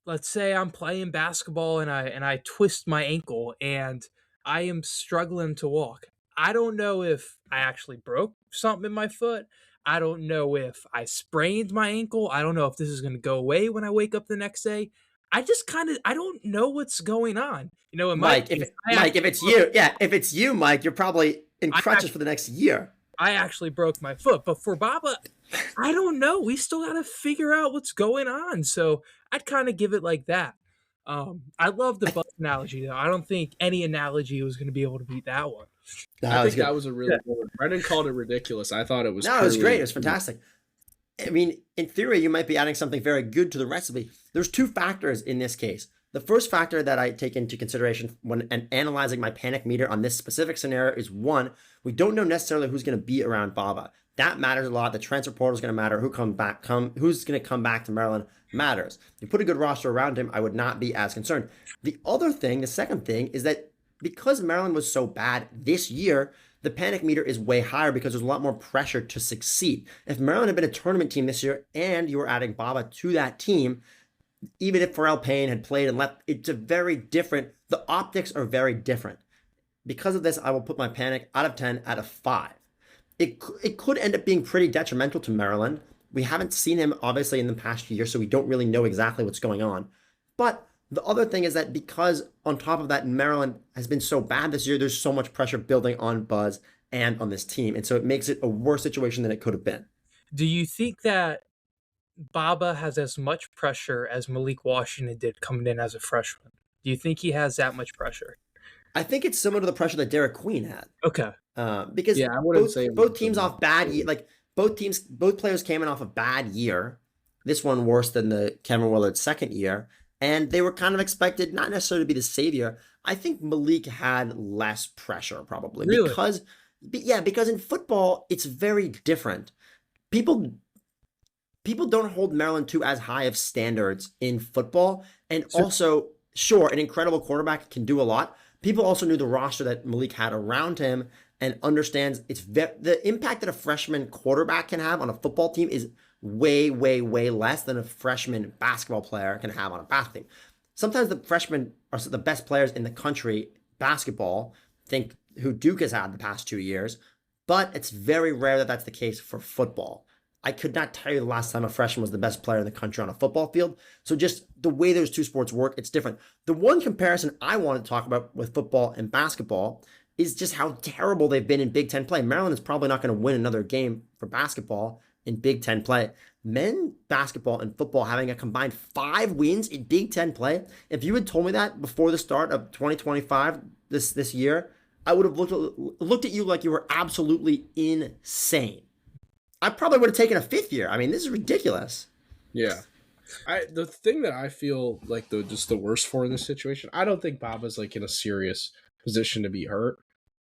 let's say I'm playing basketball and I twist my ankle and I am struggling to walk. I don't know if I actually broke something in my foot. I don't know if I sprained my ankle. I don't know if this is going to go away when I wake up the next day. I just kind of I don't know what's going on. You know, in my Mike, case, if it's you, yeah, if it's you, Mike, you're probably in I crutches for the next year. I actually broke my foot. But for Baba, I don't know. We still got to figure out what's going on. So I'd kind of give it like that. I love the bus analogy, though. I don't think any analogy was going to be able to beat that one. No, I that was think good. that was a really good one. Brendan called it ridiculous. I thought it was. No, it was purely- great. It was fantastic. I mean, in theory, you might be adding something very good to the recipe. There's two factors in this case. The first factor that I take into consideration when analyzing my panic meter on this specific scenario is one, we don't know necessarily who's going to be around Baba. That matters a lot. The transfer portal is going to matter. Who's going to come back to Maryland matters. You put a good roster around him, I would not be as concerned. The second thing, is that because Maryland was so bad this year, the panic meter is way higher because there's a lot more pressure to succeed. If Maryland had been a tournament team this year and you were adding Baba to that team, even if Pharrell Payne had played and left, the optics are very different. Because of this, I will put my panic out of 10 at a 5. It could end up being pretty detrimental to Maryland. We haven't seen him, obviously, in the past year, so we don't really know exactly what's going on. But the other thing is that because, on top of that, Maryland has been so bad this year, there's so much pressure building on Buzz and on this team. And so it makes it a worse situation than it could have been. Do you think that Baba has as much pressure as Malik Washington did coming in as a freshman? Do you think he has that much pressure? I think it's similar to the pressure that Derek Queen had. Okay. Because Yeah, I wouldn't say both teams off bad, like both players came in off a bad year. This one worse than the Kevin Willard second year, and they were kind of expected not necessarily to be the savior. I think Malik had less pressure probably Really? because in football it's very different. People don't hold Maryland to as high of standards in football, and also sure, an incredible quarterback can do a lot. People also knew the roster that Malik had around him and understands the impact that a freshman quarterback can have on a football team is way, way, way less than a freshman basketball player can have on a basketball team. Sometimes the freshmen are the best players in the country basketball. Think who Duke has had the past 2 years, but it's very rare that that's the case for football. I could not tell you the last time a freshman was the best player in the country on a football field. So just the way those two sports work, it's different. The one comparison I want to talk about with football and basketball is just how terrible they've been in Big Ten play. Maryland is probably not going to win another game for basketball in Big Ten play. Men basketball and football having a combined 5 wins in Big Ten play. If you had told me that before the start of 2025 this year, I would have looked at you like you were absolutely insane. I probably would have taken a 5th year. I mean, this is ridiculous. Yeah. The thing that I feel like the worst for in this situation, I don't think Baba's like in a serious position to be hurt.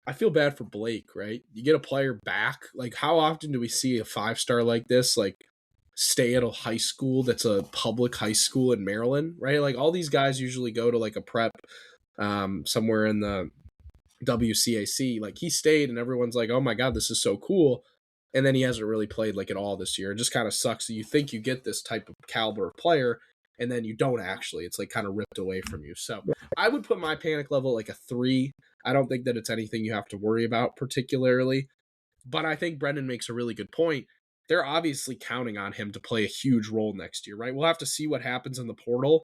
I feel bad for Blake, right? You get a player back. Like, how often do we see a 5-star like this, like, stay at a high school that's a public high school in Maryland, right? Like, all these guys usually go to like a prep somewhere in the WCAC. Like, he stayed and everyone's like, oh my God, this is so cool. and then he hasn't really played like at all this year. It just kind of sucks that you think you get this type of caliber of player, and then you don't actually. It's like kind of ripped away from you. So I would put my panic level like a 3. I don't think that it's anything you have to worry about particularly, but I think Brendan makes a really good point. They're obviously counting on him to play a huge role next year, right? We'll have to see what happens in the portal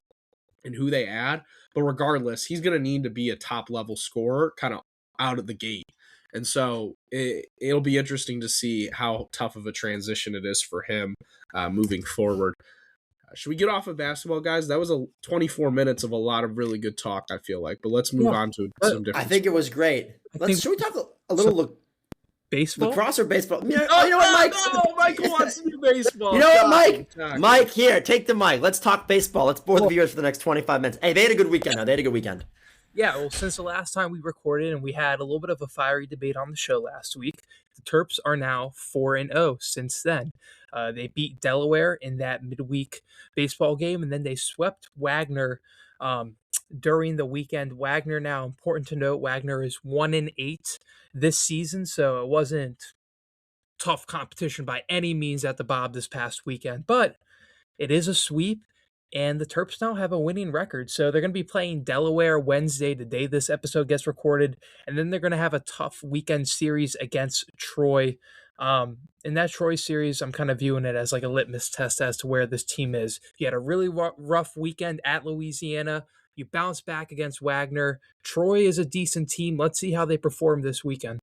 and who they add, but regardless, he's going to need to be a top level scorer kind of out of the gate. And so it'll be interesting to see how tough of a transition it is for him moving forward. Should we get off of basketball, guys? That was 24 minutes of a lot of really good talk, I feel like. But let's move on to some different. I think it was great. Should we talk a little baseball? Lacrosse or baseball? You know Oh, what, Mike? no, Michael wants to do baseball. You know what, Mike? God. Mike, here, take the mic. Let's talk baseball. Let's bore the viewers for the next 25 minutes. Hey, they had a good weekend, though. They had a good weekend. Yeah, well, since the last time we recorded and we had a little bit of a fiery debate on the show last week, the Terps are now 4-0 since then. They beat Delaware in that midweek baseball game, and then they swept Wagner during the weekend. Wagner now, important to note, Wagner is 1-8 this season, so it wasn't tough competition by any means at the Bob this past weekend, but it is a sweep. And the Terps now have a winning record. So they're going to be playing Delaware Wednesday, the day this episode gets recorded. And then they're going to have a tough weekend series against Troy. In that Troy series, I'm kind of viewing it as like a litmus test as to where this team is. You had a really rough weekend at Louisiana. You bounce back against Wagner. Troy is a decent team. Let's see how they perform this weekend.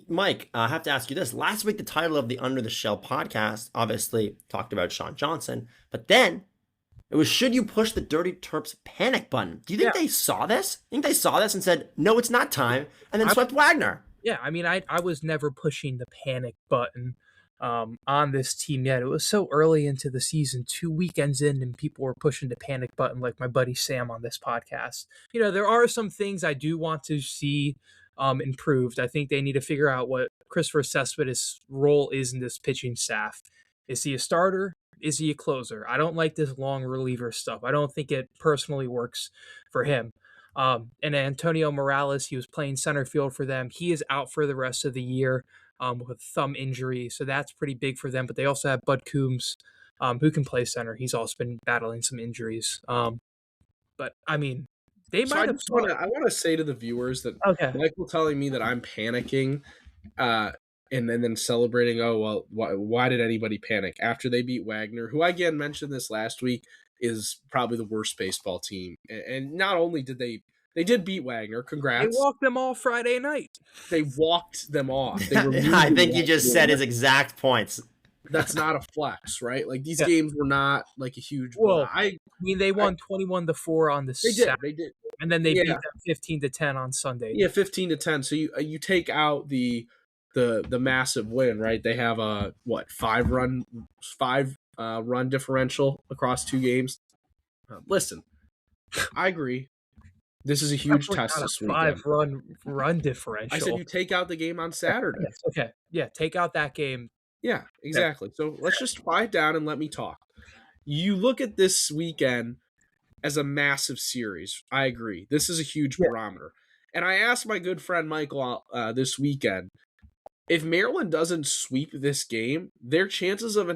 Mike, I have to ask you this. Last week, the title of the Under the Shell podcast obviously talked about Sean Johnson. But then it was, should you push the Dirty Terps panic button? Do you think they saw this? I think they saw this and said, no, it's not time, and then swept Wagner. Yeah, I mean, I was never pushing the panic button on this team yet. It was so early into the season, 2 weekends in, and people were pushing the panic button like my buddy Sam on this podcast. You know, there are some things I do want to see improved. I think they need to figure out what Christopher Cespedes' role is in this pitching staff. Is he a starter? Is he a closer? I don't like this long reliever stuff. I don't think it personally works for him. And Antonio Morales, he was playing center field for them. He is out for the rest of the year with a thumb injury, so that's pretty big for them. But they also have Bud Coombs, who can play center. He's also been battling some injuries. But, I mean, they might have... I want to say to the viewers that Michael telling me that I'm panicking and then celebrating, oh, well, why did anybody panic after they beat Wagner, who I again mentioned this last week, is probably the worst baseball team. And not only did they did beat Wagner, congrats. They walked them all Friday night. They walked them off. I think you just said his exact points. That's not a flex, right? Like, these games were not like a huge blow. I mean, they won 21-4 on the Saturday. They did. And then they beat them 15-10 on Sunday. Yeah, 15-10. So you take out the massive win, right? They have a 5 run differential across 2 games. Listen, I agree. This is a huge test this weekend. 5 run differential. I said you take out the game on Saturday. Yes, okay. Yeah, take out that game. Yeah, exactly. So let's just quiet down and let me talk. You look at this weekend as a massive series. I agree. This is a huge barometer. And I asked my good friend Michael this weekend, if Maryland doesn't sweep this game, their chances of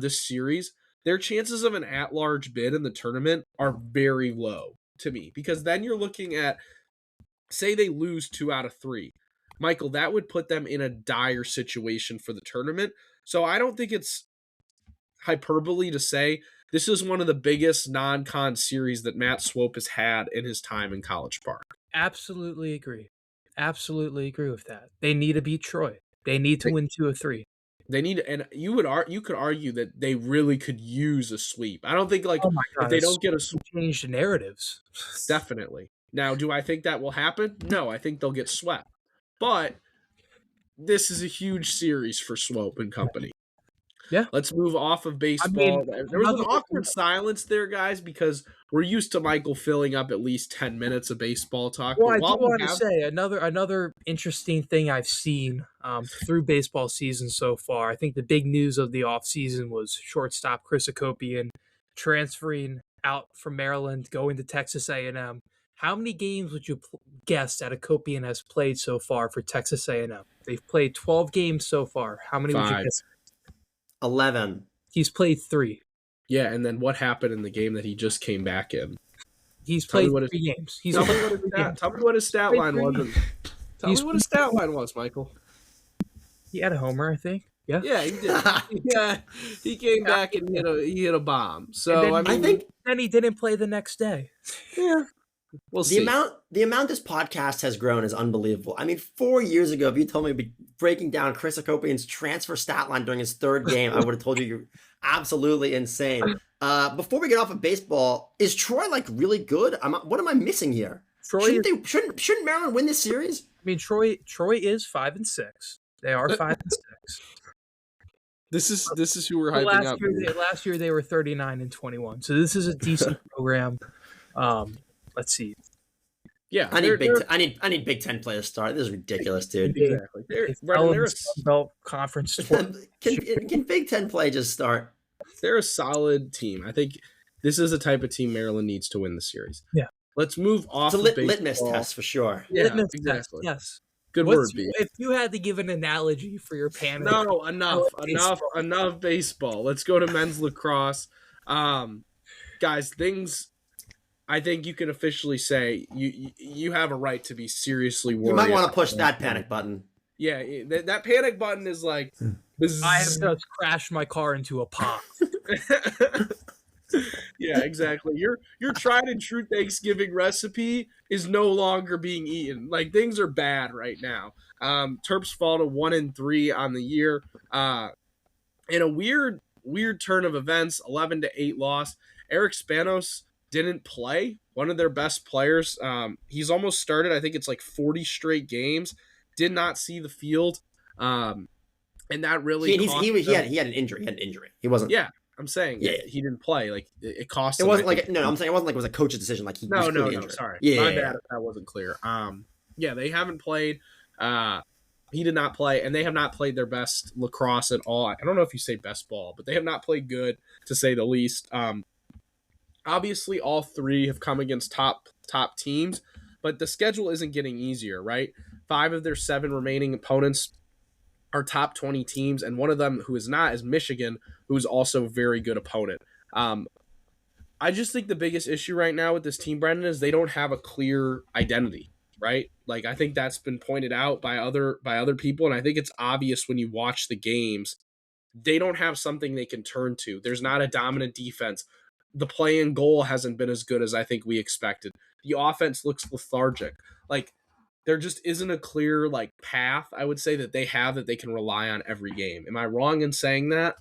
this series, their chances of an at-large bid in the tournament are very low to me, because then you're looking at, say they lose 2 out of 3. Michael, that would put them in a dire situation for the tournament. So I don't think it's hyperbole to say this is one of the biggest non-con series that Matt Swope has had in his time in College Park. Absolutely agree. Absolutely agree with that. They need to beat Troy. They need to win 2 of 3. They need, and you could argue that they really could use a sweep. I don't think if they don't get a sweep, change the narratives. Definitely. Now, do I think that will happen? No, I think they'll get swept. But this is a huge series for Swope and company. Yeah. Let's move off of baseball. There was an awkward silence there, guys, because we're used to Michael filling up at least 10 minutes of baseball talk. Well, I do want to say another interesting thing I've seen through baseball season so far. I think the big news of the offseason was shortstop Chris Akopian transferring out from Maryland, going to Texas A&M. How many games would you guess Adekopian has played so far for Texas A&M? They've played 12 games so far. How many would you 5. guess? 11. He's played 3. Yeah, and then what happened in the game that he just came back in? He's Tell me played what 3 games. He's Tell me played what his 3 stat, games. tell me what his stat Played line 3 was. games. Tell me what his stat line was, Michael. He had a homer, I think. Yeah. Yeah, he did. Yeah, he came back and he hit a bomb. And So then I mean, I think Then he didn't play the next day. yeah, we'll the see. amount this podcast has grown is unbelievable. I mean, 4 years ago, if you told me to be breaking down Chris Akopian's transfer stat line during his 3rd game, I would have told you you're absolutely insane. Before we get off of baseball, is Troy like really good? What am I missing here? Troy, Shouldn't Maryland win this series? I mean, Troy is 5-6. They are 5-6. This is who we're But hyping up. last year they were 39-21. So this is a decent program. Let's see. Yeah, I need Big Ten play to start. This is ridiculous, dude. exactly. They Brendan, fell in the Sun Belt Conference. Can Big Ten play just start? they're a solid team. I think this is the type of team Maryland needs to win the series. Yeah. Let's move off. It's a of litmus baseball. test for sure. Yeah, Litmus test, exactly. yes. Good What's word, your- B. If you had to give an analogy for your panic, No, enough Baseball. baseball. Let's go to men's lacrosse. Guys, things I think you can officially say you have a right to be seriously worried. You might want to push that panic button. Yeah, that panic button is like I have just crashed my car into a pond. Yeah, exactly. Your tried and true Thanksgiving recipe is no longer being eaten. Like things are bad right now. Terps fall to 1-3 on the year. In a weird turn of events, 11-8 loss. Eric Spanos didn't play. One of their best players. He's almost started. I think it's like 40 straight games. Did not see the field. And that really He cost had them. an injury. He wasn't. Yeah, I'm saying Yeah. he didn't play. Like it cost. It him, wasn't I think, like I'm saying it wasn't like it was a coach's decision. Like he was clearly injured. Sorry, Yeah, my yeah, bad if that wasn't clear. Yeah, they haven't played. He did not play, and they have not played their best lacrosse at all. I don't know if you say best ball, but they have not played good to say the least. Obviously, all three have come against top teams, but the schedule isn't getting easier, right? 5 of their 7 remaining opponents are top 20 teams, and one of them who is not is Michigan, who is also a very good opponent. I just think the biggest issue right now with this team, Brendan, is they don't have a clear identity, right? Like I think that's been pointed out by other people, and I think it's obvious when you watch the games. They don't have something they can turn to. There's not a dominant defense. The play and goal hasn't been as good as I think we expected. The offense looks lethargic. Like there just isn't a clear like path, I would say, that they have that they can rely on every game. Am I wrong in saying that?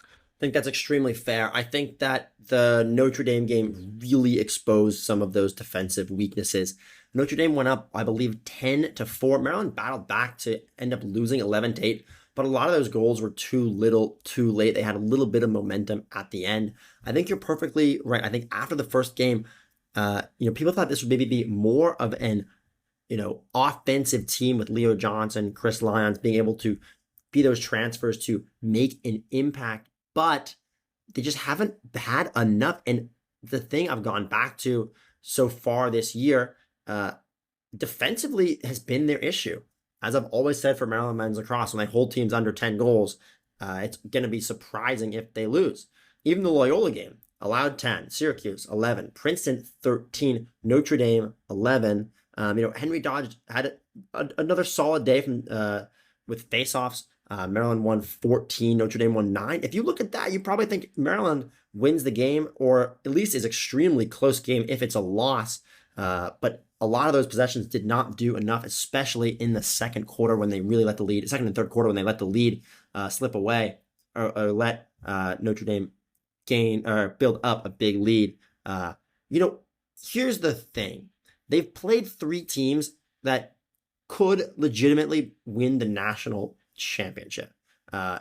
I think that's extremely fair. I think that the Notre Dame game really exposed some of those defensive weaknesses. Notre Dame went up, I believe, 10-4. Maryland battled back to end up losing 11-8. But a lot of those goals were too little, too late. They had a little bit of momentum at the end. I think you're perfectly right. I think after the first game, people thought this would maybe be more of an, offensive team with Leo Johnson, Chris Lyons being able to be those transfers to make an impact. But they just haven't had enough. And the thing I've gone back to so far this year, defensively has been their issue. As I've always said for Maryland men's lacrosse, when they hold teams under 10 goals, it's going to be surprising if they lose. Even the Loyola game, allowed 10, Syracuse 11, Princeton 13, Notre Dame 11. Henry Dodge had another solid day with faceoffs. Maryland won 14, Notre Dame won 9. If you look at that, you probably think Maryland wins the game, or at least is extremely close game if it's a loss. But a lot of those possessions did not do enough, especially in the second quarter when they really let the lead, second and third quarter when they let the lead slip away or let Notre Dame gain or build up a big lead. Here's the thing. They've played 3 teams that could legitimately win the national championship.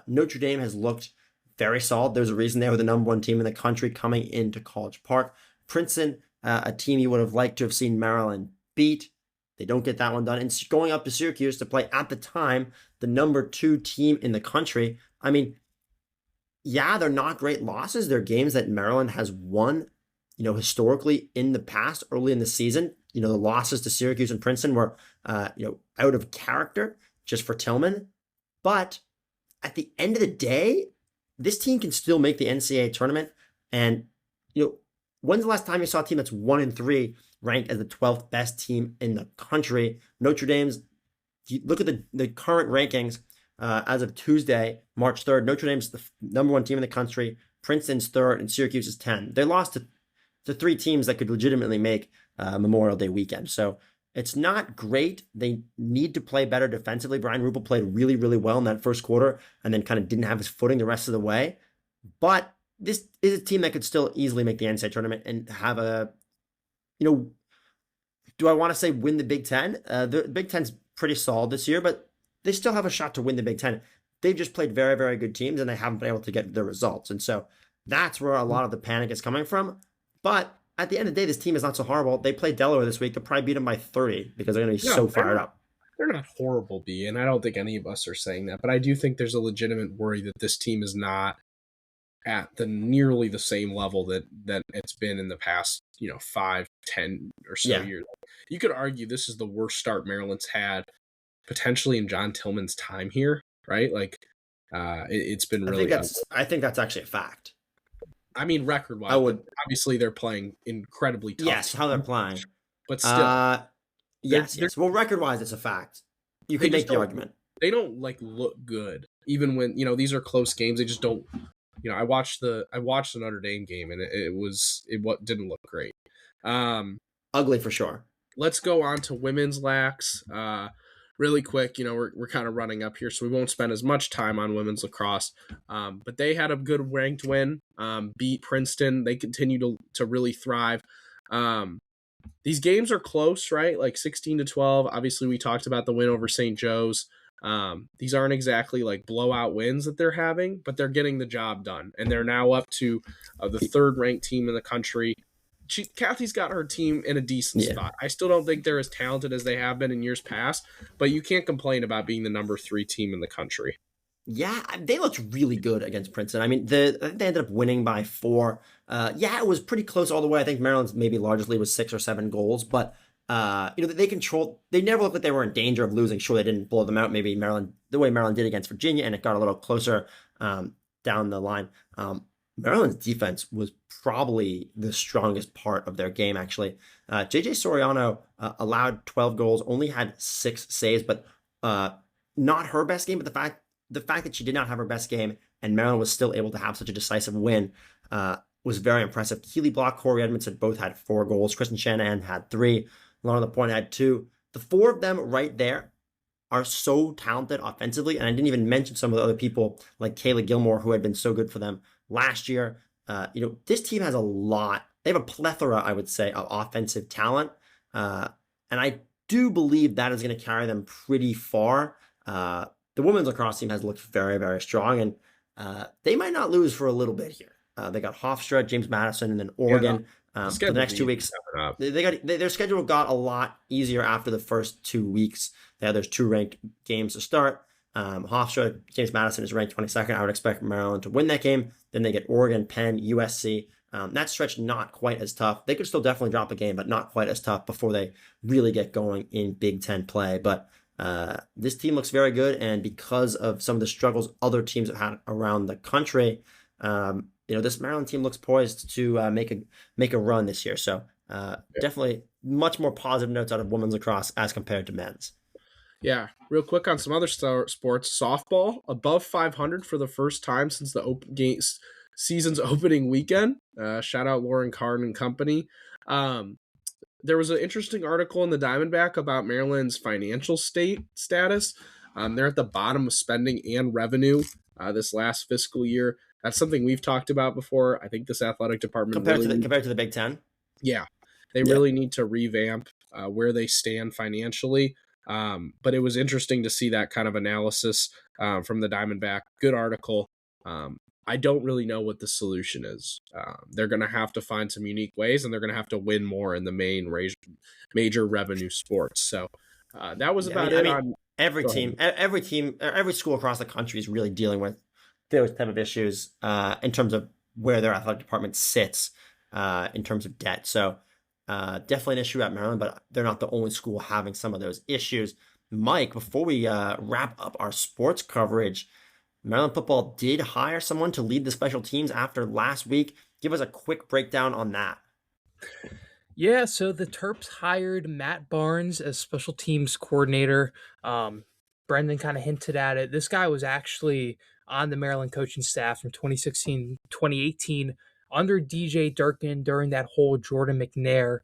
Notre Dame has looked very solid. There's a reason they were the number 1 team in the country coming into College Park. Princeton, a team you would have liked to have seen Maryland beat. They don't get that one done. And going up to Syracuse to play, at the time, the number 2 team in the country. I mean, yeah, they're not great losses. They're games that Maryland has won. historically in the past, early in the season, the losses to Syracuse and Princeton were, out of character just for Tillman. But at the end of the day, this team can still make the NCAA tournament. And, when's the last time you saw a team that's 1-3 ranked as the 12th best team in the country? Notre Dame's, you look at the current rankings as of Tuesday, March 3rd. Notre Dame's the number 1 team in the country. Princeton's 3rd, and Syracuse is 10. They lost to 3 teams that could legitimately make Memorial Day weekend. So it's not great. They need to play better defensively. Brian Rupel played really, really well in that first quarter and then kind of didn't have his footing the rest of the way. But this is a team that could still easily make the NCAA tournament and have a, do I want to say win the Big Ten? The Big Ten's pretty solid this year, but they still have a shot to win the Big Ten. They've just played very, very good teams, and they haven't been able to get the results. And so that's where a lot of the panic is coming from. But at the end of the day, this team is not so horrible. They played Delaware this week. They'll probably beat them by 30 because they're going to be so fired up. They're not horrible, B, and I don't think any of us are saying that. But I do think there's a legitimate worry that this team is not at nearly the same level that it's been in the past, 5, 10 or so years. You could argue this is the worst start Maryland's had potentially in John Tillman's time here, right? Like, it's been really. I think that's actually a fact. I mean, record-wise, obviously they're playing incredibly tough. Yes, how they're playing, but still, yes. Well, record-wise, it's a fact. You could make the argument. They don't look good, even when these are close games. They just don't. I watched the Notre Dame game, and it didn't look great. Ugly for sure. Let's go on to women's lax. Really quick, we're kind of running up here, so we won't spend as much time on women's lacrosse. But they had a good ranked win, beat Princeton. They continue to really thrive. These games are close, right? Like 16-12. Obviously, we talked about the win over St. Joe's. These aren't exactly like blowout wins that they're having, but they're getting the job done. And they're now up to the 3rd ranked team in the country. Kathy's got her team in a decent spot. I still don't think they're as talented as they have been in years past, but you can't complain about being the number 3 team in the country. Yeah, they looked really good against Princeton. I mean, they ended up winning by 4. It was pretty close all the way. I think Maryland's maybe largest lead was 6 or 7 goals, but they controlled. They never looked like they were in danger of losing. Sure, they didn't blow them out. Maybe the way Maryland did against Virginia, and it got a little closer down the line. Maryland's defense was probably the strongest part of their game, actually. JJ Soriano allowed 12 goals, only had 6 saves, but not her best game. But the fact that she did not have her best game and Maryland was still able to have such a decisive win was very impressive. Keely Block, Corey Edmondson both had 4 goals. Kristen Shanahan had 3. Lana Lapointe had 2. The 4 of them right there are so talented offensively, and I didn't even mention some of the other people like Kayla Gilmore, who had been so good for them last year. This team has a lot. They have a plethora, I would say, of offensive talent, and I do believe that is going to carry them pretty far. The women's lacrosse team has looked very, very strong, and they might not lose for a little bit here. They got Hofstra, James Madison, and then Oregon for the next 2 weeks. Their schedule got a lot easier after the first 2 weeks. There's 2 ranked games to start. Hofstra, James Madison is ranked 22nd. I would expect Maryland to win that game. Then they get Oregon, Penn, USC. That stretch not quite as tough. They could still definitely drop a game, but not quite as tough before they really get going in Big Ten play. But this team looks very good, and because of some of the struggles other teams have had around the country, this Maryland team looks poised to make a run this year. So definitely much more positive notes out of women's lacrosse as compared to men's. Yeah, real quick on some other sports. Softball above 500 for the first time since the season's opening weekend. Shout out Lauren Carn and company. There was an interesting article in the Diamondback about Maryland's financial status. They're at the bottom of spending and revenue this last fiscal year. That's something we've talked about before. I think this athletic department compared to the Big Ten. Yeah, they really need to revamp where they stand financially. But it was interesting to see that kind of analysis from the Diamondback. Good article. I don't really know what the solution is. They're going to have to find some unique ways, and they're going to have to win more in the main major revenue sports. So that was about it. Every team, every school across the country is really dealing with those type of issues in terms of where their athletic department sits. in terms of debt. So definitely an issue at Maryland, but they're not the only school having some of those issues. Mike, before we wrap up our sports coverage, Maryland football did hire someone to lead the special teams after last week. Give us a quick breakdown on that. Yeah, so the Terps hired Matt Barnes as special teams coordinator. Brendan kind of hinted at it. This guy was actually on the Maryland coaching staff from 2016, 2018 under DJ Durkin during that whole Jordan McNair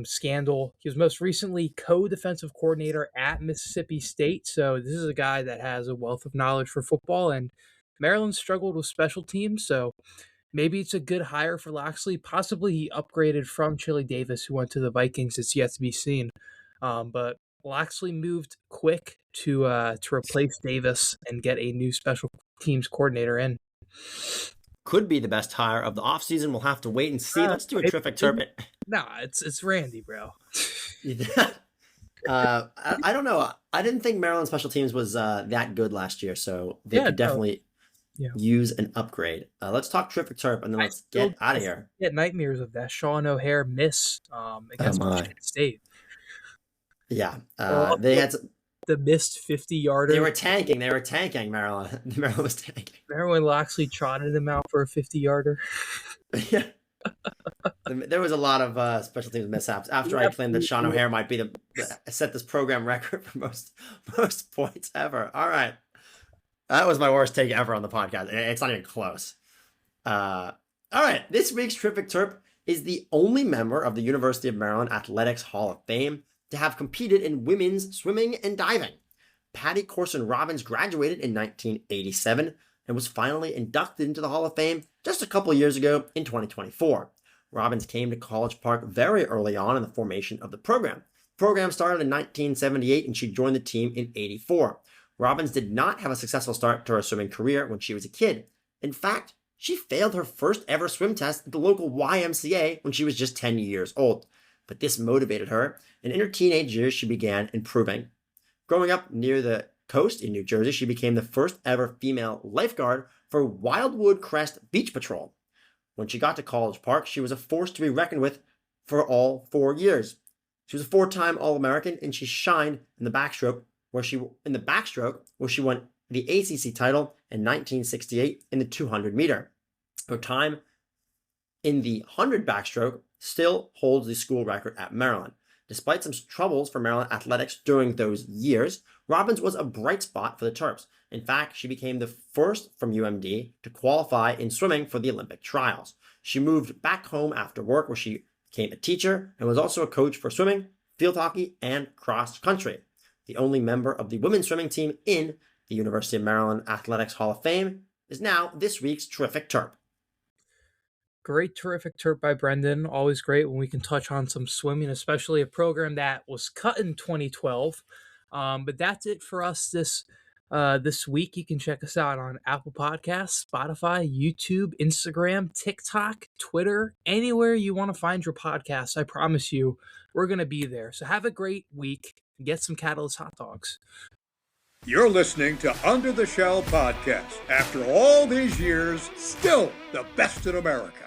scandal. He was most recently co-defensive coordinator at Mississippi State. So this is a guy that has a wealth of knowledge for football, and Maryland struggled with special teams. So maybe it's a good hire for Loxley. Possibly he upgraded from Chili Davis, who went to the Vikings. It's yet to be seen. But Loxley moved quick to replace Davis and get a new special teams coordinator in. Could be the best hire of the offseason. We'll have to wait and see. Let's do a terrific tournament. Nah, it's Randy, bro. I don't know. I didn't think Maryland special teams was that good last year, so they could definitely use an upgrade. Let's talk terrific terp, and then let's get out of here. Get nightmares of that Sean O'Hare miss against Michigan State. Yeah, they had the missed 50-yarder. They were tanking. Maryland. Maryland was tanking. Maryland Loxley trotted him out for a 50-yarder. Yeah. There was a lot of special teams mishaps after I claimed that Sean O'Hare might be set this program record for most points ever. All right. That was my worst take ever on the podcast. It's not even close. All right. This week's Terrific Terp is the only member of the University of Maryland Athletics Hall of Fame to have competed in women's swimming and diving. Patty Corson Robbins graduated in 1987 and was finally inducted into the Hall of Fame just a couple years ago in 2024. Robbins came to College Park very early on in the formation of the program. The program started in 1978 and she joined the team in 84. Robbins did not have a successful start to her swimming career when she was a kid. In fact, she failed her first ever swim test at the local YMCA when she was just 10 years old. But this motivated her, and in her teenage years, she began improving. Growing up near the coast in New Jersey, she became the first ever female lifeguard for Wildwood Crest Beach Patrol. When she got to College Park, she was a force to be reckoned with for all 4 years. She was a 4-time All-American, and she shined in the backstroke, where she won the ACC title in 1968 in the 200 meter. Her time in the 100 backstroke still holds the school record at Maryland. Despite some troubles for Maryland athletics during those years, Robbins was a bright spot for the Terps. In fact, she became the first from UMD to qualify in swimming for the Olympic trials. She moved back home after work, where she became a teacher and was also a coach for swimming, field hockey, and cross country. The only member of the women's swimming team in the University of Maryland Athletics Hall of Fame is now this week's Terrific Terp. Great, terrific terp by Brendan. Always great when we can touch on some swimming, especially a program that was cut in 2012. But that's it for us this week. You can check us out on Apple Podcasts, Spotify, YouTube, Instagram, TikTok, Twitter, anywhere you want to find your podcast. I promise you, we're going to be there. So have a great week. Get some Catalyst hot dogs. You're listening to Under the Shell Podcast. After all these years, still the best in America.